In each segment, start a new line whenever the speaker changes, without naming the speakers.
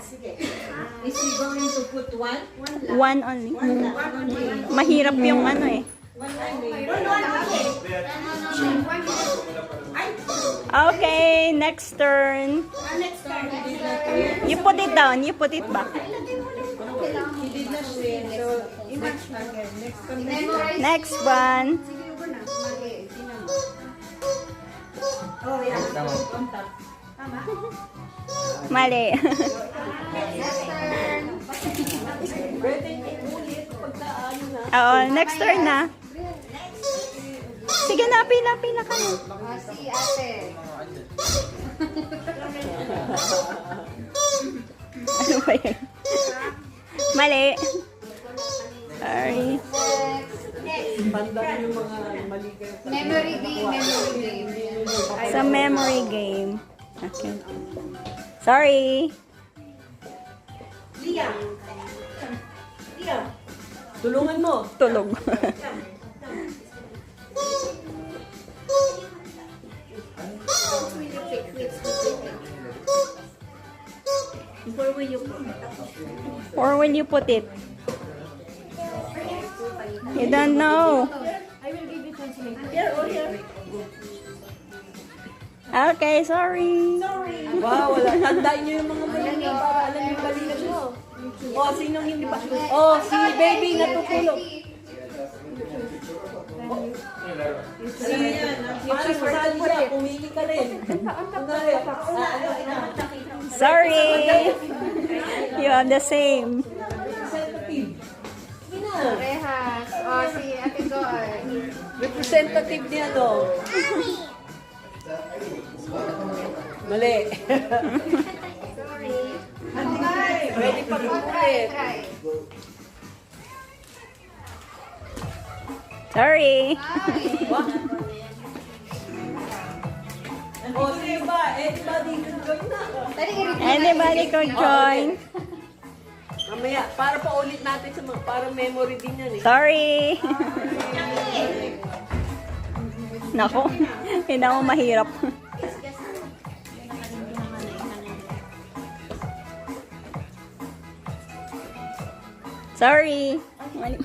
Is he going to put one?
One only.
One only.
Mahirap yung ano eh.
One only.
Okay, next turn.
Next time.
You put it down. You put it back.
He did not win. So, image again. Next one.
Next one.
Oh, yeah. On top.
Mali. Oo, next turn na. Sige na, pila ka na.
Si ate.
Ano ba yun? Mali. Sorry.
Memory game.
Sa memory game. Okay. Sorry.
Lia. Lia. Tulungan mo.
Tulog. Or will you put it? You don't know. Okay, sorry.
Wow, wala. Tandaan niyo yung mga mali niyo para alam yung balikan mo. Oh, sinong hindi pa? Oh, si baby natutulog. Si Mari, sali siya. Pumili ka rin.
Sorry. You have the same.
Rehas. Oh, si ate Joy.
Representative niya to. Mali.
Sorry.
Ready pa ulit.
Sorry.
O, sino ba? Anybody can join na.
Anybody could join.
Mamaya, para pa ulit natin sa mga, para memory din yan eh.
Sorry. Nako, hindi ako mahirap. Sorry. Mali.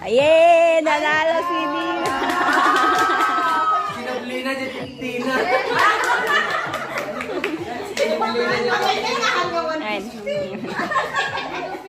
Ayun, nanalo si Nina.
Sinabli na dyan, Tina.